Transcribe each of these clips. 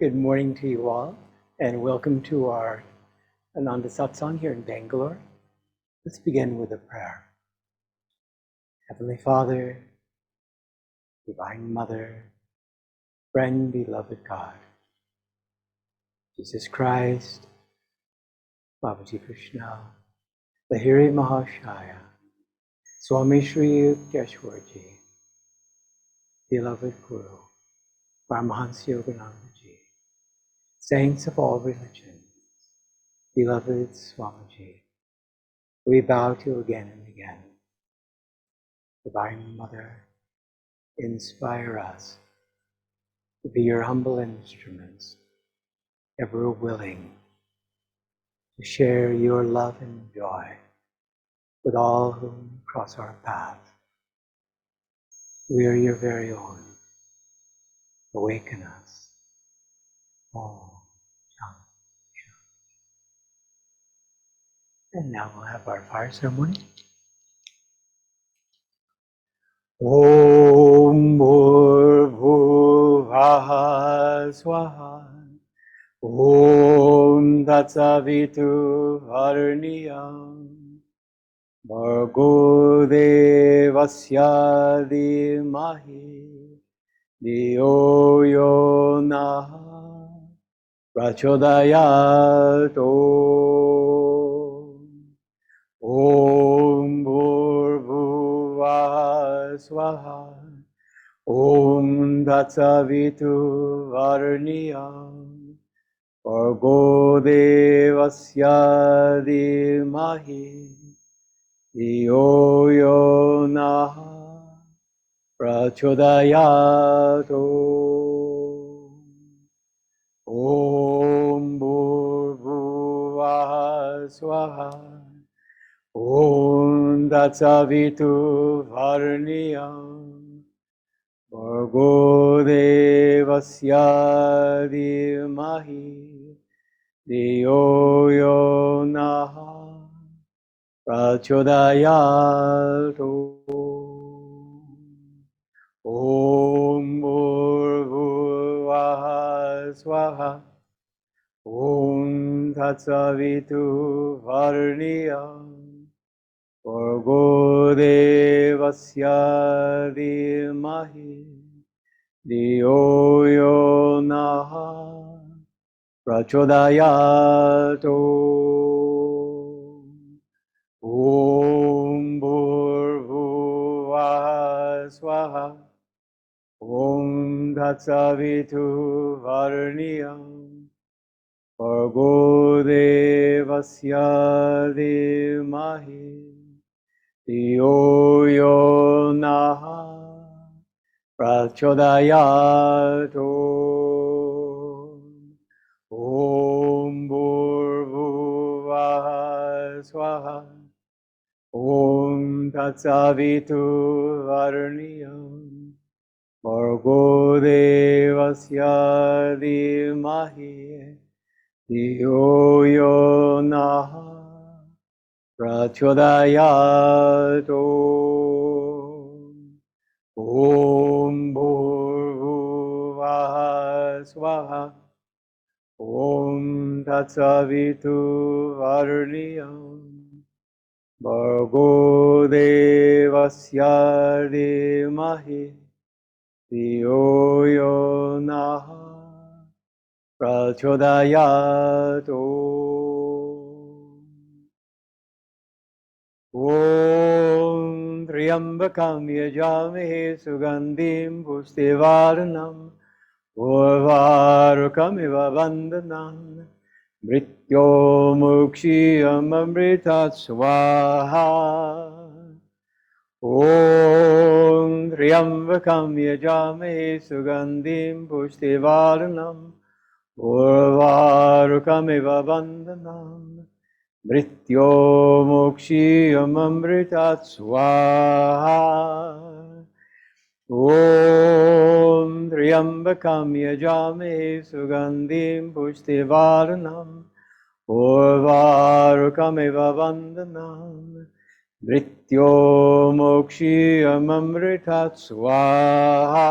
Good morning to you all, and welcome to our Ananda Satsang here in Bangalore. Let's begin with a prayer. Heavenly Father, Divine Mother, friend, beloved God, Jesus Christ, Babaji Krishna, Lahiri Mahashaya, Swami Shri Yukteswarji, beloved Guru, Paramahansa Yoganandaji, saints of all religions, beloved Swamiji, we bow to you again and again. Divine Mother, inspire us to be your humble instruments, ever willing to share your love and joy with all who cross our path. We are your very own. Awaken us. Oh, and now we'll have our fire ceremony. Om Bhurvubhaha Swaha Om Tatsavitu Varniyam Bhargo Devasya Dhimahi Dhiyo Yo Nah Prachodayat Om Bhurvubhaha Swaha Om Tatsavitu Varniyam Bhargo Devasya Dhimahi Dhiyo Yo Nah Prachodayat Om Bhurvubhaha Swaha Om Tatsavitu Varniyam Bhargo Devasya Dhimahi Dhiyo Yo Nah Prachodayat Om Bhurvubhaha Swaha Om Tatsavitu Varniyam Bhargo Devasya Dhimahi Dhiyo Yo Nah Prachodayat Om Bhurvubhaha Swaha Om Tatsavitu Varniyam Bhargo Devasya Dhimahi Dhiyo Yo Nah Prachodayat Om Bhurvubhaha Swaha Om Tatsavitu Varniyam Bhargo Devasya Dhimahi Dhiyo Yo Nah Prachodayat Om Bhurvubhaha Swaha Om Tatsavitu Varniyam Bhargo Devasya Dhimahi Dhiyo Yo Nah Prachodayat Om Triambakam Yajamahe Sugandhim Pustivarnam Urvarukamiva Vandanam Mrityo Mukshiyam Amritat Swaha Om Triambakam Yajamahe Sugandhim Pustivarnam Urvarukamiva Vandanam Mrityo Mokshiyam Amritat Swaha Om Triambakam Yajamahe Sugandhim Pustivarnam Urvarukamiva Vandanam Mrityo Mokshiyam Amritat Swaha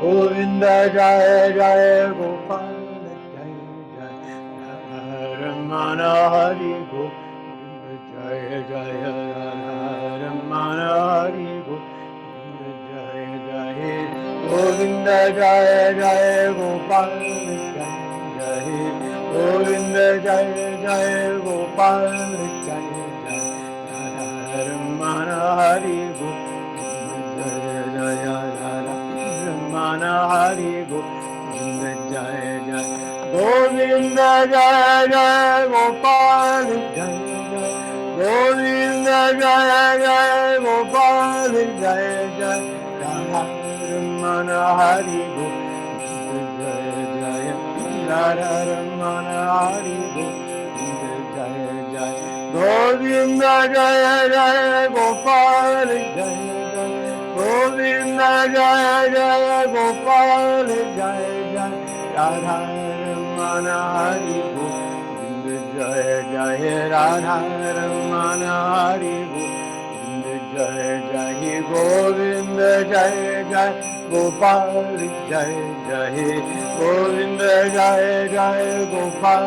Govinda Jaya Jaya Gopal Jaya Jaya Ramana Hari Govinda Jaya Jaya Ramana Hari Govinda Jaya Jaya Govinda Jaya Jaya Gopal Jaya Jaya Govinda Jaya Jaya Gopal Jaya Jaya Ramana Hari Govinda Jaya Jaya Ramana Hari Govinda Jaya Jaya Govinda Jaya Jaya Gopal Jaya Jaya Govinda Jaya Jaya Gopal Jaya Jaya Radha Ramana Hari Govinda Jaya Jaya Radha Ramana Hari Govinda Jaya Jaya Govinda Jaya Jaya Gopal Jaya Jaya Govinda Jaya Jaya Gopal Jaya Jaya Radha Ramana Hari Govinda Jaya Jaya Radha Ramana Hari Govinda Jaya Jaya Govinda Jaya Jaya Gopal Jaya Jaya Govinda Jaya Jaya Gopal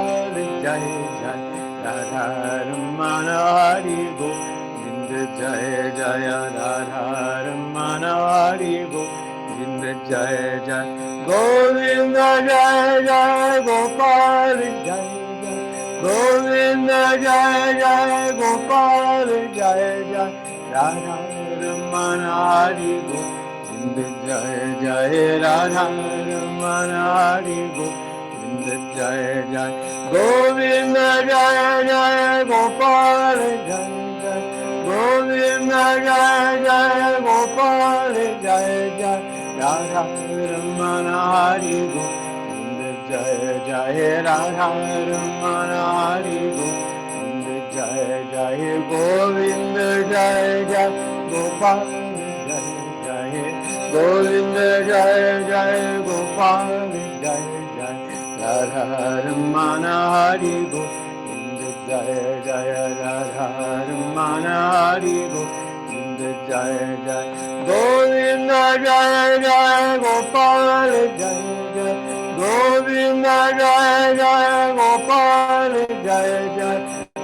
Jaya Jaya Radha Ramana Hari Govinda Jaya Jaya Radha Ramana Hari Govinda Jaya Jaya Govinda Jaya Jaya Gopal Jaya Jaya Govinda Jaya Jaya Gopal Jaya Jaya Radha Ramana Hari Govinda Jaya Jaya Radha Ramana Hari Govinda Jaya Jaya Govinda Jaya Jaya Gopal Jaya Jaya Govinda Jaya Jaya Gopal Jaya Jaya Radha Ramana Hari Govinda Jaya Jaya Radha Ramana Hari Govinda Jaya Jaya Govinda Jaya Jaya Gopal Jaya Jaya Govinda Jaya Jaya Gopal Jaya Jaya Radha Ramana Hari Govinda Jaya Jaya Radha Ramana Hari Govinda Jaya Jaya Govinda Jaya Jaya Gopal Jaya Jaya Govinda Jaya Jaya Gopal Jaya Jaya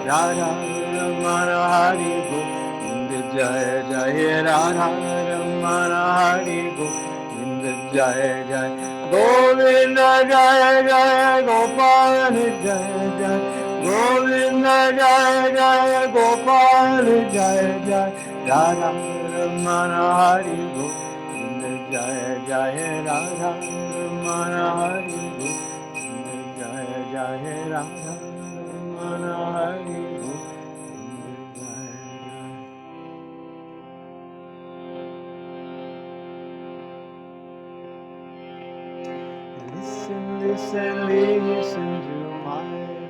Radha Ramana Hari Govinda Jaya Jaya Radha Ramana Hari Govinda Jaya Jaya Govinda Jaya Jaya Gopal Jaya Jaya Govinda Jaya Jaya Gopal Jaya Jaya Radha Ramana Hari Govinda Jaya Jaya Radha Ramana Hari Govinda Jaya Jaya Radha Ramana Hari Govinda Jaya Jaya Listen, listen, listen to my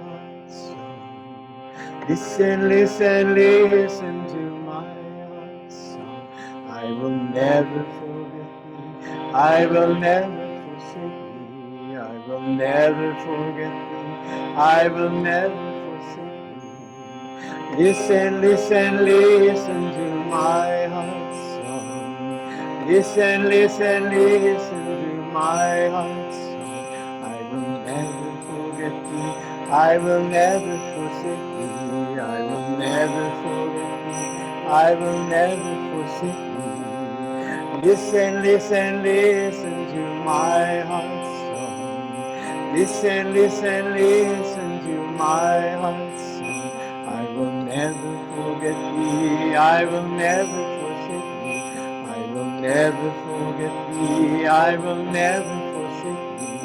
heart song. Listen, listen, listen to my heart song. I will never forget thee. I will never forsake thee. I will never forget thee. I will never forsake thee. Listen, listen, listen to my heart song. Listen, listen, listen to my heart song. I will never forget thee. I will never forsake thee. I will never forget thee. I will never forsake thee. Listen, listen, listen to my heart song. Listen, listen, listen to my heart song. I will never forget thee. I will never forsake thee. I will never forget thee. I will never forsake thee.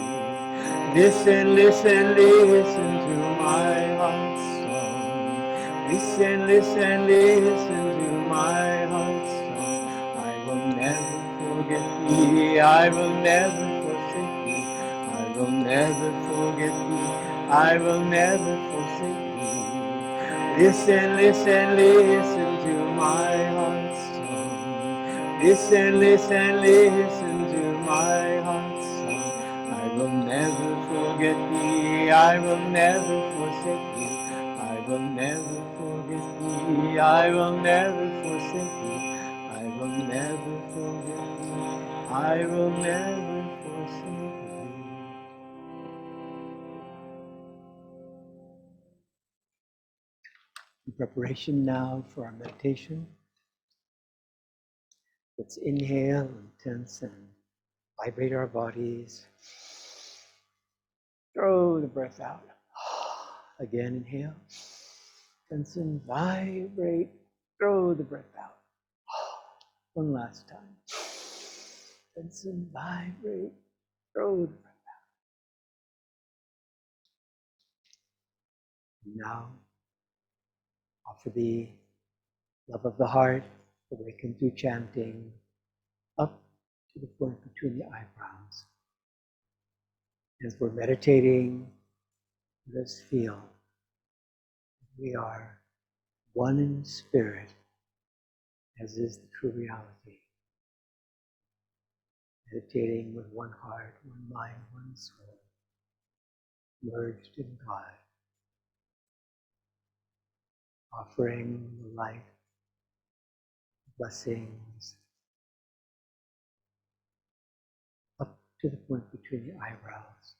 Listen, listen, listen to my heart song. Listen, listen, listen to my heart song. I will never forget thee. I will never forsake thee. I will never forget thee. I will never forsake thee. Listen, listen, listen to my heart song. Listen, listen, listen to my heart song. I will never forget thee. I will never forsake thee. I will never forget thee. I will never forsake thee. I will I will never forsake thee. In preparation now for our meditation, let's inhale and tense and vibrate our bodies. Throw the breath out. Again, inhale. Tense and vibrate. Throw the breath out. One last time. Tense and vibrate. Throw the breath out. And now, offer the love of the heart, awaken through chanting, up to the point between the eyebrows. As we're meditating, let us feel we are one in spirit, as is the true reality. Meditating with one heart, one mind, one soul, merged in God, offering the light, blessings, up to the point between the eyebrows,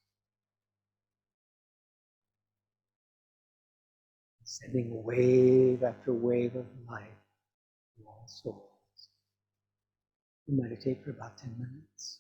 sending wave after wave of light to all souls. We'll meditate for about 10 minutes.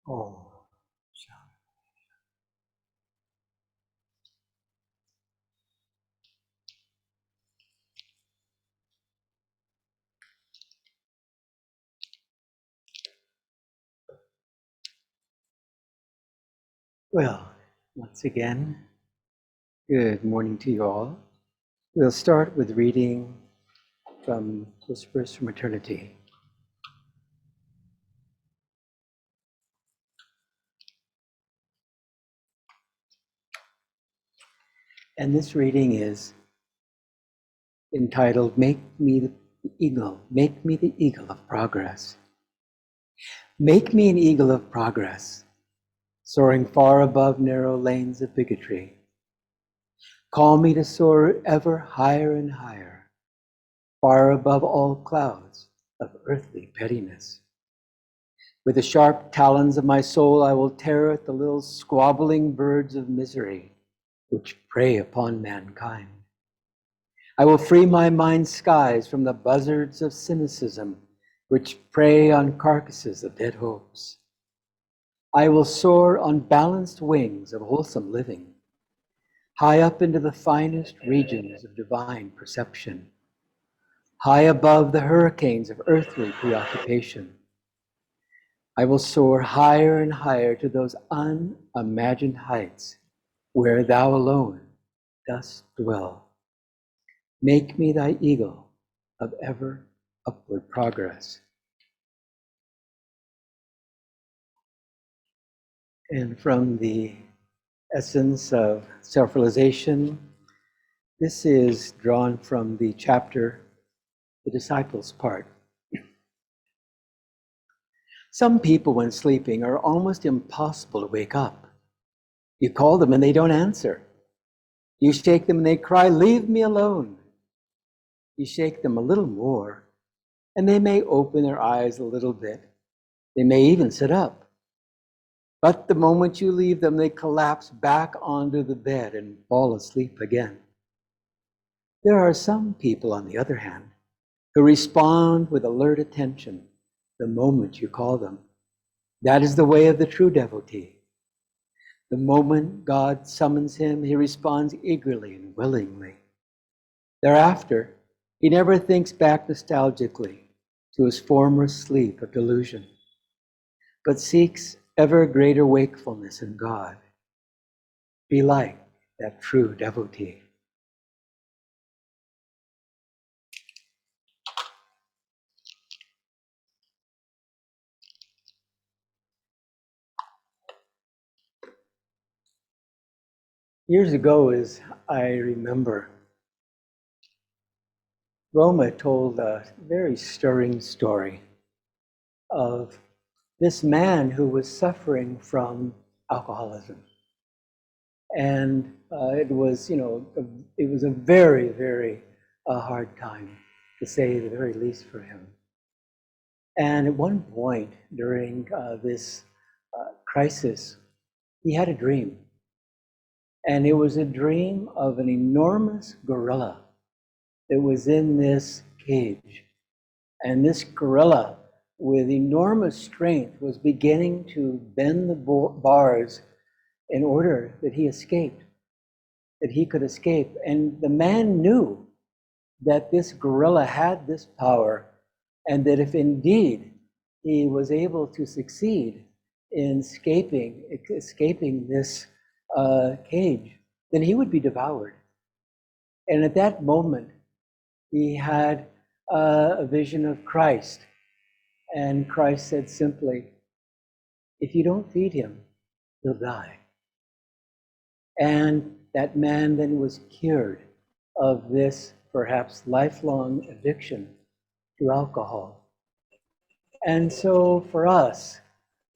Oh. Well, once again, good morning to you all. We'll start with reading from Whispers from Eternity. And this reading is entitled, Make Me the Eagle of Progress. Make me an eagle of progress, soaring far above narrow lanes of bigotry. Call me to soar ever higher and higher, far above all clouds of earthly pettiness. With the sharp talons of my soul, I will tear at the little squabbling birds of misery which prey upon mankind. I will free my mind's skies from the buzzards of cynicism which prey on carcasses of dead hopes. I will soar on balanced wings of wholesome living, high up into the finest regions of divine perception, high above the hurricanes of earthly preoccupation. I will soar higher and higher to those unimagined heights where thou alone dost dwell. Make me thy eagle of ever upward progress. And from the essence of self-realization, this is drawn from the chapter, The Disciples part. Some people, when sleeping, are almost impossible to wake up. You call them and they don't answer. You shake them and they cry, "Leave me alone." You shake them a little more, and they may open their eyes a little bit. They may even sit up. But the moment you leave them, they collapse back onto the bed and fall asleep again. There are some people, on the other hand, who respond with alert attention the moment you call them. That is the way of the true devotee. The moment God summons him, he responds eagerly and willingly. Thereafter, he never thinks back nostalgically to his former sleep of delusion, but seeks ever greater wakefulness in God. Be like that true devotee. Years ago, as I remember, Roma told a very stirring story of this man who was suffering from alcoholism. And it was, it was a very, very hard time, to say the very least, for him. And at one point during this crisis, he had a dream. And it was a dream of an enormous gorilla that was in this cage. And this gorilla, with enormous strength, was beginning to bend the bars in order that he escaped, that he could escape. And the man knew that this gorilla had this power, and that if indeed he was able to succeed in escaping this cage, then he would be devoured. And at that moment, he had a vision of Christ. And Christ said simply, "If you don't feed him, he'll die." And that man then was cured of this perhaps lifelong addiction to alcohol. And so for us,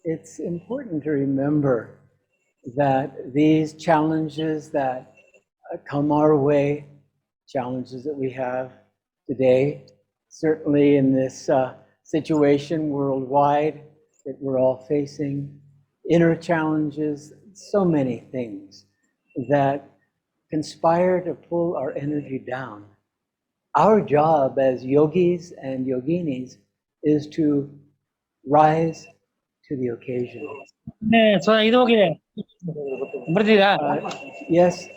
it's important to remember that these challenges that come our way, challenges that we have today, certainly in this situation worldwide that we're all facing, inner challenges, so many things that conspire to pull our energy down. Our job as yogis and yoginis is to rise to the occasion. Yes,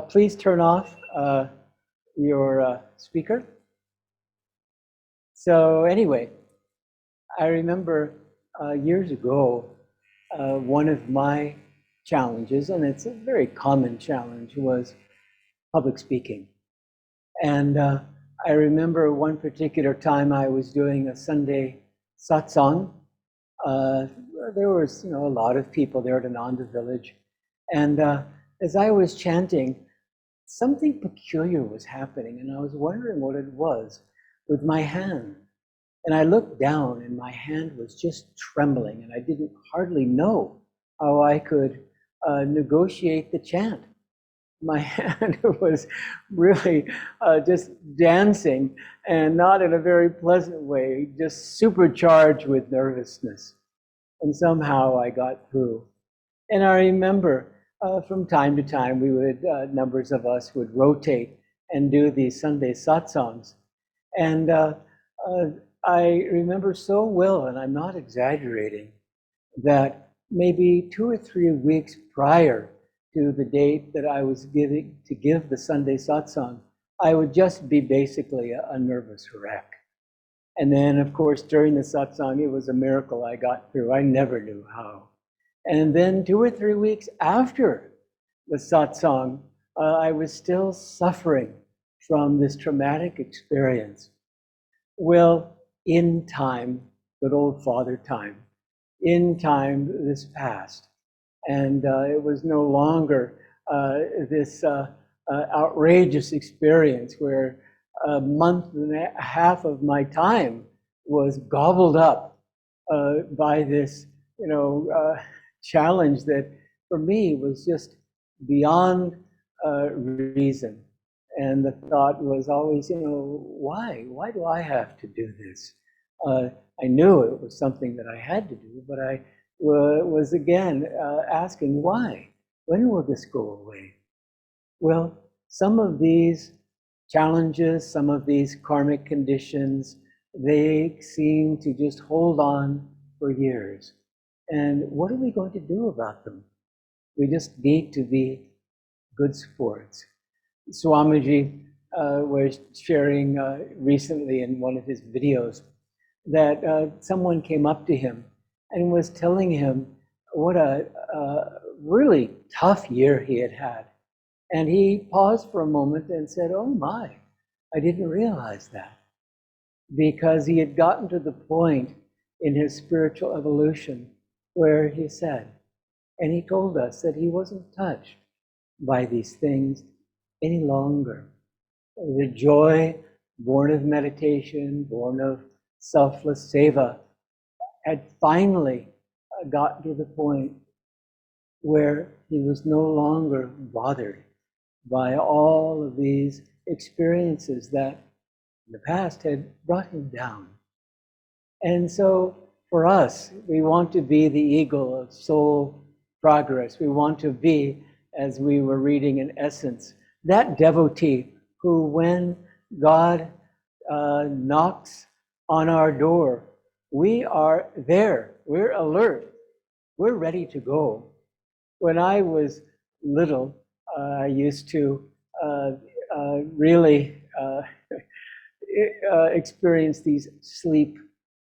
please turn off your speaker. So anyway, I remember years ago, one of my challenges, and it's a very common challenge, was public speaking. And I remember one particular time I was doing a Sunday satsang. There was, a lot of people there at Ananda Village. And as I was chanting, something peculiar was happening, and I was wondering what it was with my hand. And I looked down, and my hand was just trembling, and I didn't hardly know how I could negotiate the chant. My hand was really just dancing, and not in a very pleasant way, just supercharged with nervousness. And somehow I got through. And I remember from time to time, we would, numbers of us would rotate and do these Sunday satsangs. And I remember so well, and I'm not exaggerating, that maybe 2 or 3 weeks prior to the date that I was giving to give the Sunday satsang, I would just be basically a nervous wreck. And then, of course, during the satsang, it was a miracle I got through. I never knew how. And then 2 or 3 weeks after the satsang, I was still suffering from this traumatic experience. Well, in time, good old Father Time, in time this passed. And it was no longer this outrageous experience where a month and a half of my time was gobbled up by this, challenge that for me was just beyond reason. And the thought was always, why? Why do I have to do this? I knew it was something that I had to do, but I was again asking why? When will this go away? Well, some of these challenges, some of these karmic conditions, they seem to just hold on for years. And what are we going to do about them? We just need to be good sports. Swamiji was sharing recently in one of his videos that someone came up to him and was telling him what a really tough year he had had. And he paused for a moment and said, "Oh my, I didn't realize that." Because he had gotten to the point in his spiritual evolution where he said, and he told us that he wasn't touched by these things any longer. The joy born of meditation, born of selfless seva, had finally gotten to the point where he was no longer bothered by all of these experiences that in the past had brought him down. And so for us, we want to be the eagle of soul progress. We want to be, as we were reading in Essence, that devotee who, when God knocks on our door, we are there, we're alert, we're ready to go. When I was little, I used to really experience these sleep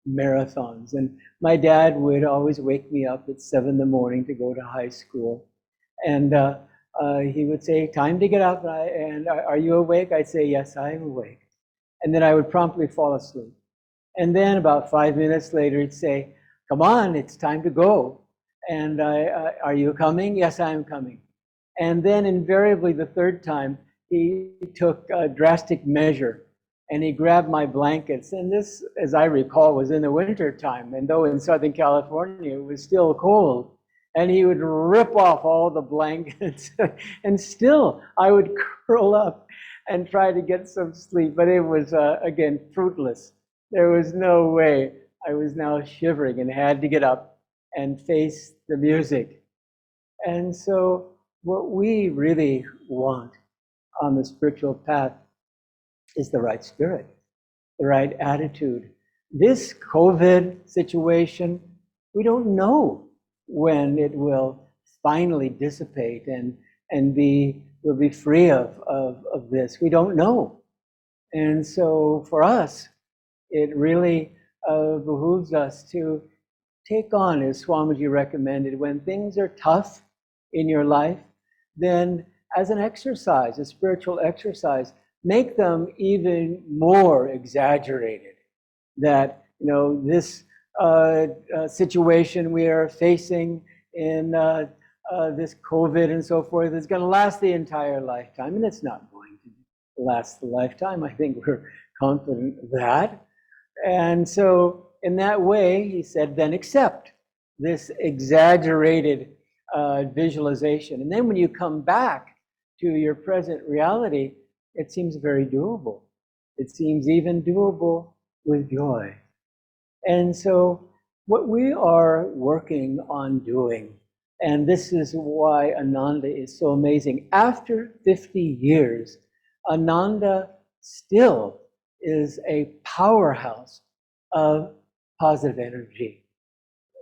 marathons. And my dad would always wake me up at 7 in the morning to go to high school. And he would say, "Time to get up." And "Are you awake?" I'd say, "Yes, I am awake." And then I would promptly fall asleep. And then about 5 minutes later, he'd say, "Come on, it's time to go." And "Are you coming?" "Yes, I am coming." And then invariably the third time, he took a drastic measure and he grabbed my blankets. And this, as I recall, was in the winter time. And though in Southern California, it was still cold. And he would rip off all the blankets. And still, I would curl up and try to get some sleep. But it was, again, fruitless. There was no way. I was now shivering and had to get up and face the music. And so what we really want on the spiritual path is the right spirit, the right attitude. This COVID situation We don't know when it will finally dissipate and we'll be free of this. We don't know. And so for us, it really behooves us to take on, as Swamiji recommended, when things are tough in your life, then as an exercise, a spiritual exercise, make them even more exaggerated. That, this situation we are facing in this COVID and so forth is going to last the entire lifetime, and it's not going to last the lifetime. I think we're confident of that. And so in that way, he said, then accept this exaggerated visualization. And then when you come back to your present reality, it seems very doable. It seems even doable with joy. And so what we are working on doing, and this is why Ananda is so amazing, after 50 years, Ananda still is a powerhouse of positive energy.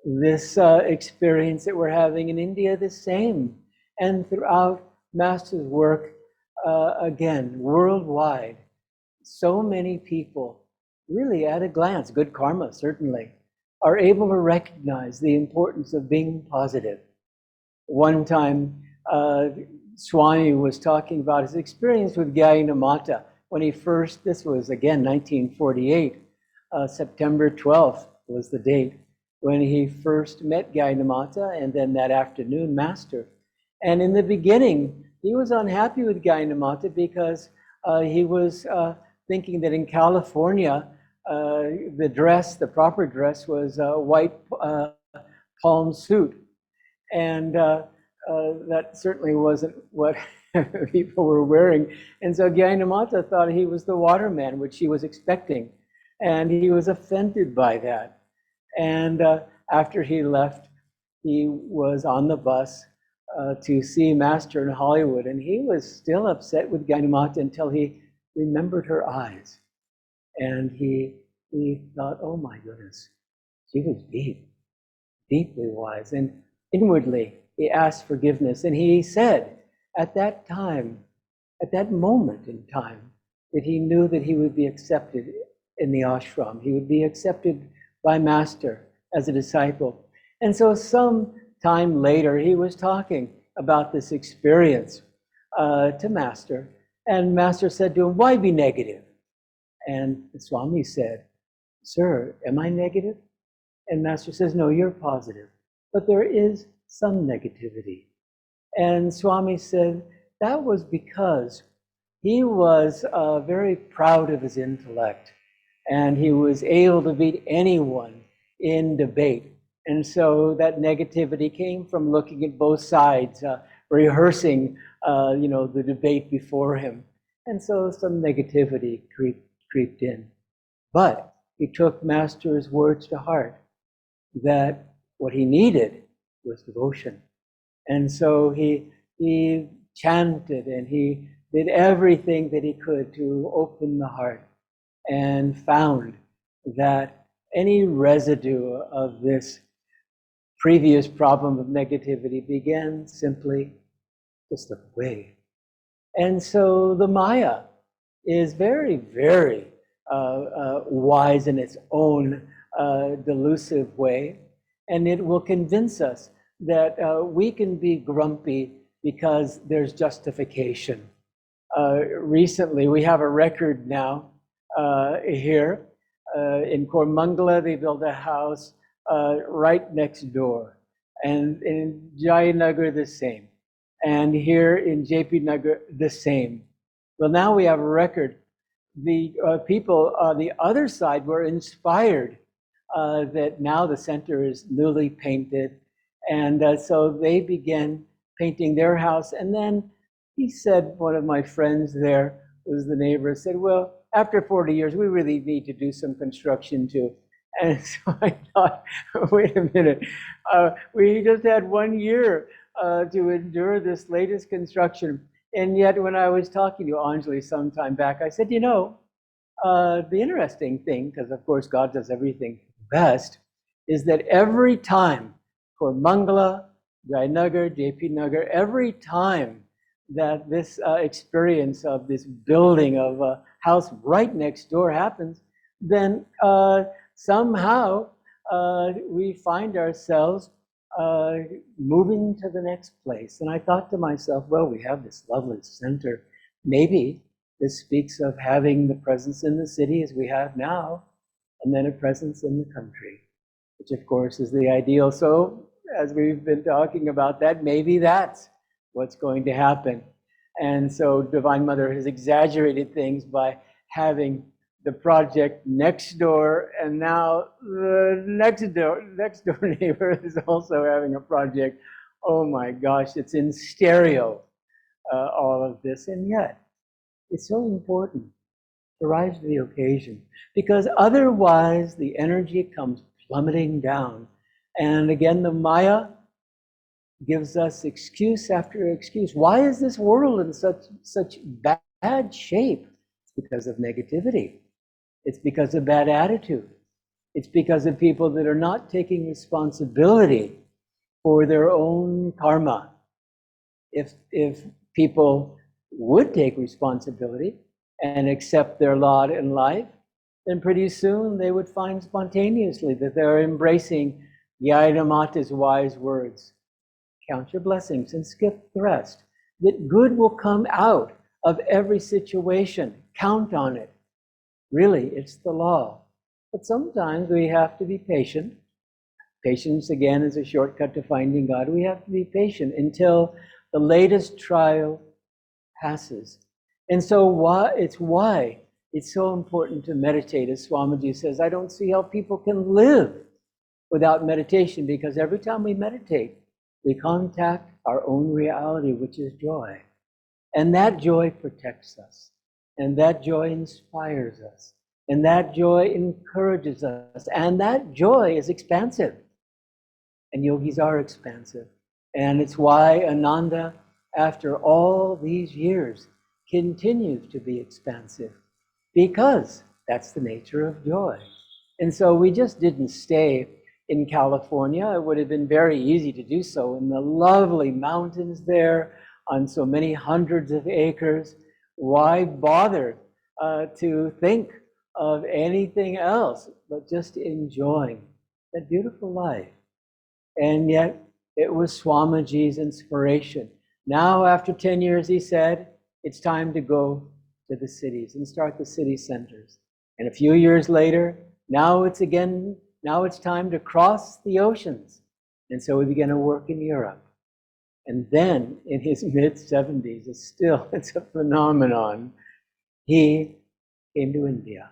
This experience that we're having in India, the same. And throughout Master's work, again, worldwide, so many people, really at a glance, good karma certainly, are able to recognize the importance of being positive. One time, Swami was talking about his experience with Gyanamata when he first, this was again 1948, September 12th was the date, when he first met Gyanamata, and then that afternoon, Master. And in the beginning, he was unhappy with Gyanamata because he was thinking that in California, the proper dress was a white palm suit. And that certainly wasn't what people were wearing. And so Gyanamata thought he was the waterman, which he was expecting. And he was offended by that. And after he left, he was on the bus to see Master in Hollywood. And he was still upset with Gyanamata until he remembered her eyes. And he thought, oh my goodness, she was deep, deeply wise. And inwardly, he asked forgiveness. And he said at that time, at that moment in time, that he knew that he would be accepted in the ashram. He would be accepted by Master as a disciple. And so some time later, he was talking about this experience to Master. And Master said to him, why be negative? And the Swami said, sir, am I negative? And Master says, no, you're positive. But there is some negativity. And Swami said, that was because he was very proud of his intellect. And he was able to beat anyone in debate. And so that negativity came from looking at both sides, rehearsing, the debate before him. And so some negativity creeped in. But he took Master's words to heart, that what he needed was devotion. And so he chanted and he did everything that he could to open the heart, and found that any residue of this previous problem of negativity began simply to slip away. And so the Maya is very, very wise in its own delusive way, and it will convince us that we can be grumpy because there's justification. Recently, we have a record now here in Kormangala. They built a house right next door, and in Jayanagar the same, and here in JP Nagar the same. Well, now we have a record. The people on the other side were inspired that now the center is newly painted, and so they began painting their house. And then he said, one of my friends there was the neighbor, said, well, after 40 years, we really need to do some construction too. And so I thought, wait a minute, we just had 1 year to endure this latest construction. And yet when I was talking to Anjali some time back, I said, the interesting thing, because of course God does everything best, is that every time for Mangala, Jayanagar, JP Nagar, every time that this experience of this building of a house right next door happens, then somehow we find ourselves moving to the next place. And I thought to myself, well, we have this lovely center. Maybe this speaks of having the presence in the city as we have now, and then a presence in the country, which of course is the ideal. So as we've been talking about that, maybe that's what's going to happen. And so Divine Mother has exaggerated things by having the project next door, and now the next door neighbor is also having a project. Oh my gosh, it's in stereo, all of this. And yet, it's so important to rise to the occasion, because otherwise the energy comes plummeting down. And again, the Maya gives us excuse after excuse. Why is this world in such bad shape? It's because of negativity. It's because of bad attitude. It's because of people that are not taking responsibility for their own karma. If people would take responsibility and accept their lot in life, then pretty soon they would find spontaneously that they're embracing Yaya Mata's wise words. Count your blessings and skip the rest. That good will come out of every situation. Count on it. Really, it's the law. But sometimes we have to be patient. Patience, again, is a shortcut to finding God. We have to be patient until the latest trial passes. And so why it's so important to meditate. As Swamiji says, I don't see how people can live without meditation, because every time we meditate, we contact our own reality, which is joy. And that joy protects us. And that joy inspires us. And that joy encourages us. And that joy is expansive. And yogis are expansive. And it's why Ananda, after all these years, continues to be expansive. Because that's the nature of joy. And so we just didn't stay in California. It would have been very easy to do so in the lovely mountains there on so many hundreds of acres. Why bother to think of anything else but just enjoying that beautiful life? And yet it was Swamiji's inspiration. Now, after 10 years, he said, it's time to go to the cities and start the city centers. And a few years later, now it's time to cross the oceans. And so we began to work in Europe. And then in his mid-70s, it's a phenomenon, he came to India,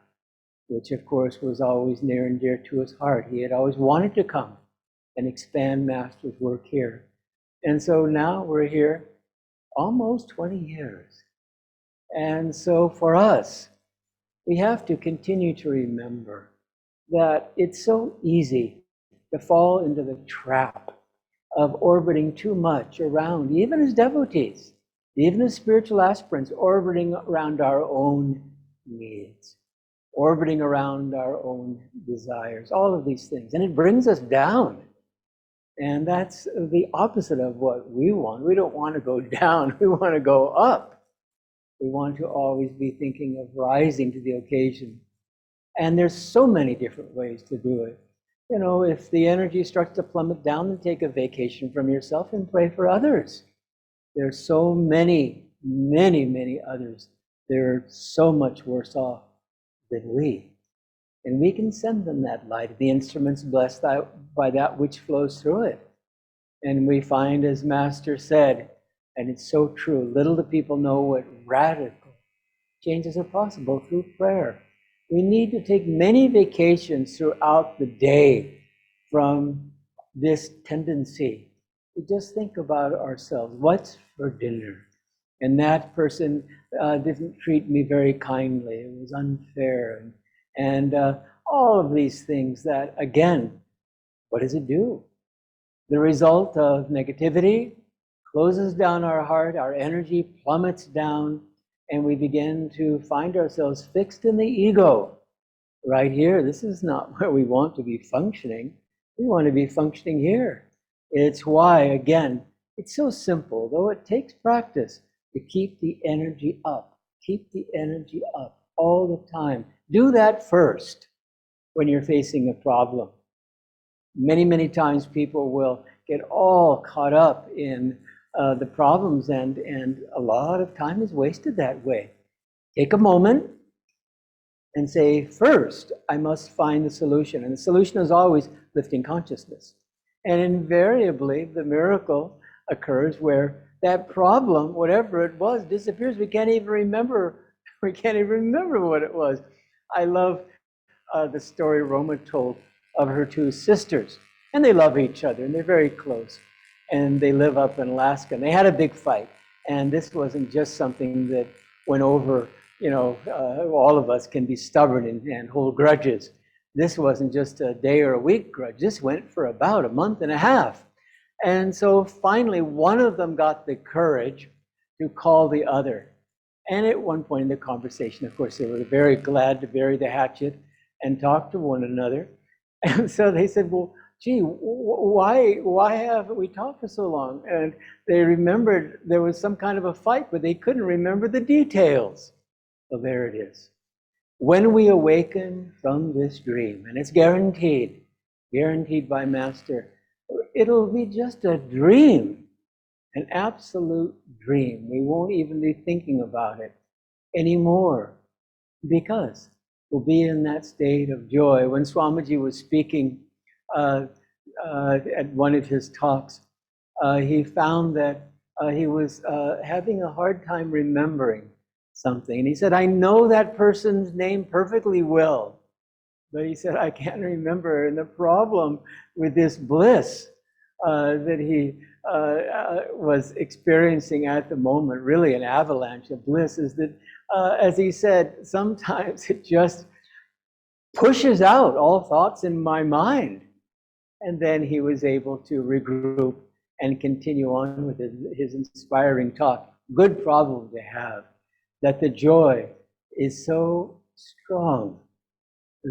which of course was always near and dear to his heart. He had always wanted to come and expand Master's work here. And so now we're here almost 20 years. And so for us, we have to continue to remember that it's so easy to fall into the trap of orbiting too much around, even as devotees, even as spiritual aspirants, orbiting around our own needs, orbiting around our own desires, all of these things. And it brings us down. And that's the opposite of what we want. We don't want to go down, we want to go up. We want to always be thinking of rising to the occasion. And there's so many different ways to do it. You know, if the energy starts to plummet down, then take a vacation from yourself and pray for others. There's so many, many others. They're so much worse off than we. And we can send them that light. The instrument's blessed by that which flows through it. And we find, as Master said, and it's so true, little do people know what radical changes are possible through prayer. We need to take many vacations throughout the day from this tendency to just think about ourselves. What's for dinner? And that person didn't treat me very kindly. It was unfair. And all of these things that, again, what does it do? The result of negativity closes down our heart, our energy plummets down, and we begin to find ourselves fixed in the ego. Right here, this is not where we want to be functioning. We want to be functioning here. It's why, again, it's so simple, though it takes practice to keep the energy up. Keep the energy up all the time. Do that first when you're facing a problem. Many, many times people will get all caught up in the problems, and a lot of time is wasted that way. Take a moment and say, first, I must find the solution. And the solution is always lifting consciousness. And invariably, the miracle occurs where that problem, whatever it was, disappears. We can't even remember. We can't even remember what it was. I love the story Roma told of her two sisters. And they love each other, and they're very close. And they live up in Alaska. And they had a big fight. And this wasn't just something that went over, all of us can be stubborn and hold grudges. This wasn't just a day or a week grudge. This went for about a month and a half. And so finally, one of them got the courage to call the other. And at one point in the conversation, of course, they were very glad to bury the hatchet and talk to one another. And so they said, well, gee, why haven't we talked for so long? And they remembered there was some kind of a fight, but they couldn't remember the details. So there it is. When we awaken from this dream, and it's guaranteed by Master, it'll be just a dream, an absolute dream. We won't even be thinking about it anymore because we'll be in that state of joy. When Swamiji was speaking at one of his talks, he found that he was having a hard time remembering something. And he said, I know that person's name perfectly well, but he said, I can't remember. And the problem with this bliss that he was experiencing at the moment, really an avalanche of bliss, is that, as he said, sometimes it just pushes out all thoughts in my mind. And then he was able to regroup and continue on with his inspiring talk. Good problem to have, that the joy is so strong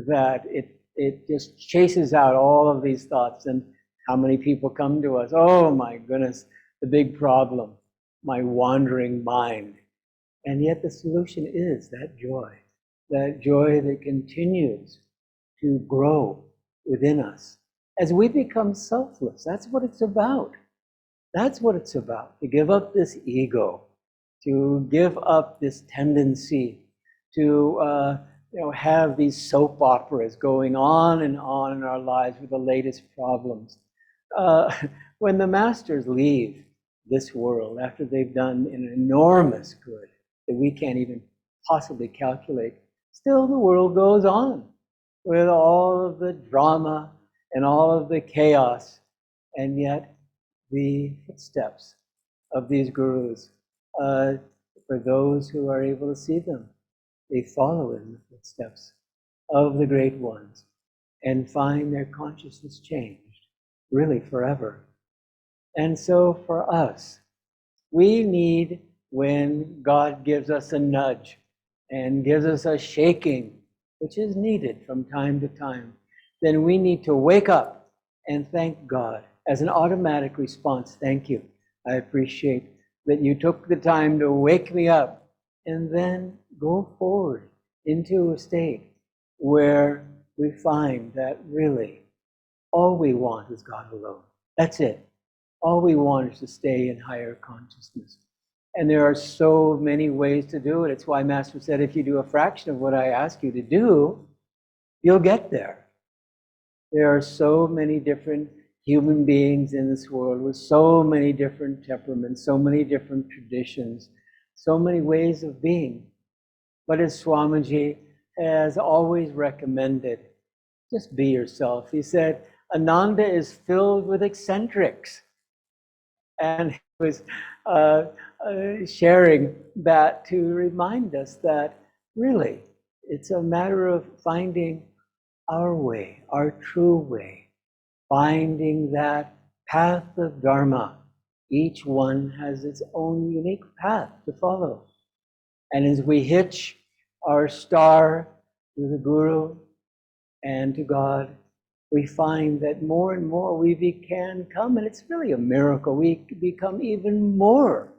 that it just chases out all of these thoughts. And how many people come to us, oh my goodness, the big problem, my wandering mind. And yet the solution is that joy that continues to grow within us as we become selfless. That's what it's about. That's what it's about, to give up this ego, to give up this tendency to have these soap operas going on in our lives with the latest problems. When the masters leave this world after they've done an enormous good that we can't even possibly calculate, still the world goes on with all of the drama and all of the chaos, and yet the footsteps of these gurus, for those who are able to see them, they follow in the footsteps of the great ones and find their consciousness changed, really forever. And so for us, we need, when God gives us a nudge and gives us a shaking, which is needed from time to time, then we need to wake up and thank God as an automatic response. Thank you. I appreciate that you took the time to wake me up, and then go forward into a state where we find that really all we want is God alone. That's it. All we want is to stay in higher consciousness. And there are so many ways to do it. It's why Master said, if you do a fraction of what I ask you to do, you'll get there. There are so many different human beings in this world with so many different temperaments, so many different traditions, so many ways of being. But as Swamiji has always recommended, just be yourself. He said, Ananda is filled with eccentrics. And he was sharing that to remind us that really it's a matter of finding our way, our true way, finding that path of Dharma. Each one has its own unique path to follow. And as we hitch our star to the Guru and to God, we find that more and more we can come, and it's really a miracle, we become even more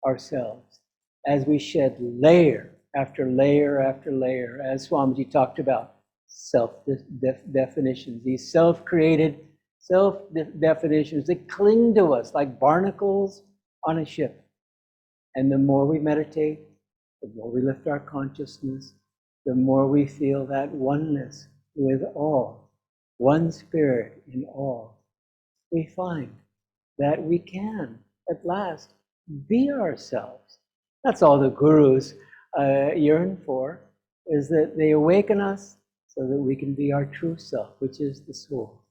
ourselves as we shed layer after layer after layer, as Swamiji talked about, self-definitions, these self-created self-definitions that cling to us like barnacles on a ship. And the more we meditate, the more we lift our consciousness, the more we feel that oneness with all, one spirit in all, we find that we can, at last, be ourselves. That's all the gurus yearn for, is that they awaken us so that we can be our true self, which is the soul.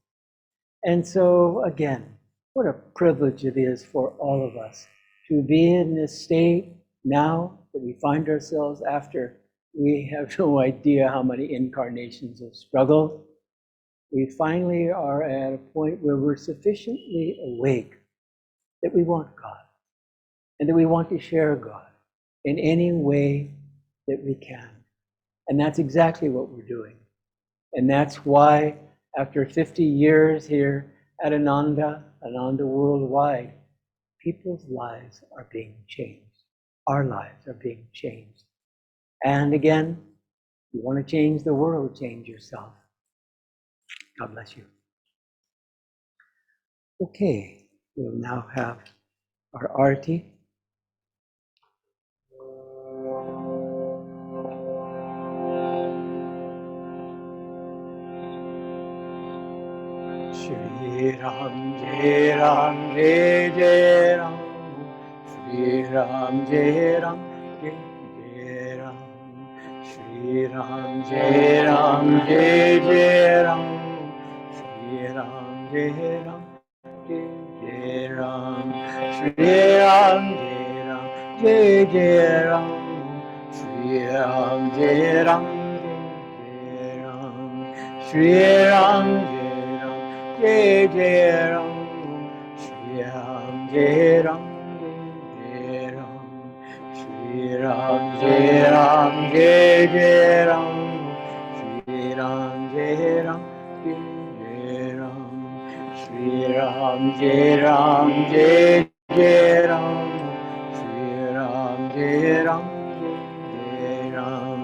And so, again, what a privilege it is for all of us to be in this state now that we find ourselves after we have no idea how many incarnations of struggle. We finally are at a point where we're sufficiently awake that we want God and that we want to share God in any way that we can. And that's exactly what we're doing. And that's why after 50 years here at Ananda worldwide, people's lives are being changed. Our lives are being changed. And again, if you want to change the world, change yourself. God bless you. Okay, we'll now have our Aarti. Shri Ram Jai Ram Jai Jai Ram, Shri Ram Jai Ram Jai Jai Ram, Shri Ram Jai Ram Jai Jai Ram, Shri Ram Jai Ram Jai Ram, Shri Ram Jai Ram Jai Jai Ram, Shri Ram Jai Ram Jai Ram, Shri Ram Jai Jai Ram, Shri Ram Jai Ram Jai Ram, Shri Ram Jai Ram Jai Jai Ram, Shri Ram Jai Ram Jai Ram, Shri Ram Jai Ram Jai Jai Ram, Shri Ram Jai Ram Jai Ram,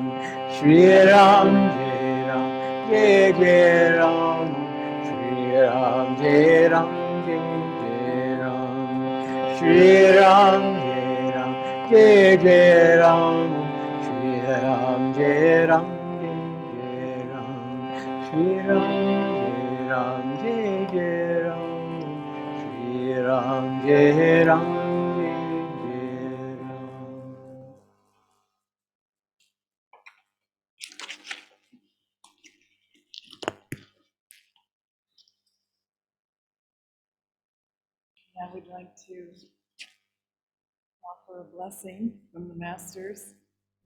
Shri Ram Jai Ram Jai Jai Ram, Shri Ram Jai Ram Jai Ram, Shri Ram Jai Ram Jai Jai Ram, Shri Ram Jai Ram Jai Ram, Shri Ram Jai Ram, Shri Ram Jai Ram Jai Ram. Now we'd like to offer a blessing from the Masters.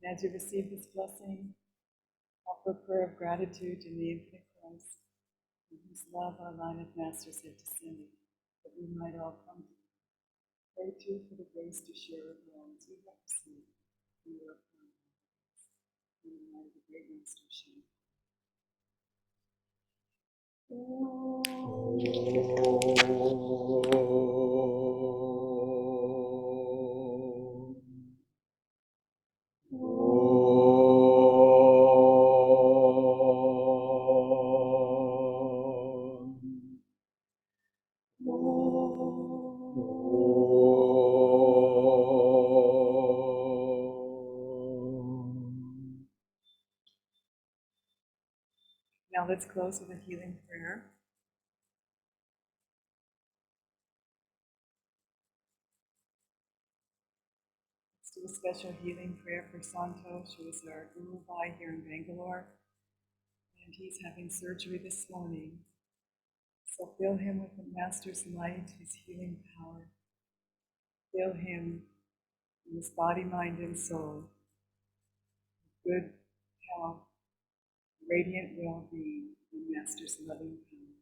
And as you receive this blessing, offer a prayer of gratitude to the Infinite Christ, in whose love our line of Masters have descended, that we might all come to pray too for the grace to share with all as we have received from your in the light of the great Master Shem. Now let's close with a healing prayer. Let's do a special healing prayer for Santosh, who is our Guru Bhai here in Bangalore. And he's having surgery this morning. So fill him with the Master's light, his healing power. Fill him in his body, mind, and soul with good health, radiant well-being, and Master's loving power.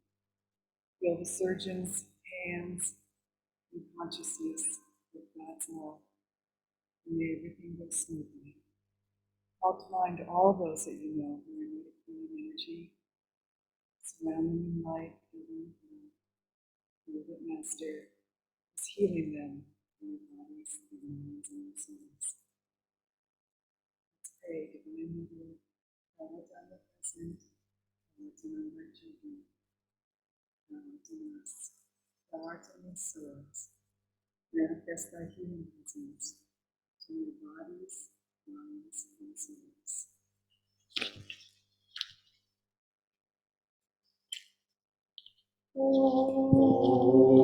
Fill the surgeon's hands and consciousness with God's love. And may everything go smoothly. Call to mind all those that you know who are in need of healing energy. surround them in light, give them that Master is healing them in their bodies, their minds, and their souls. Let's pray, Divine Mother, thou art omnipresent, thou art in all our children, thou art in us, thou art in our souls. Manifest thy healing presence to your bodies, minds, and souls. Oh.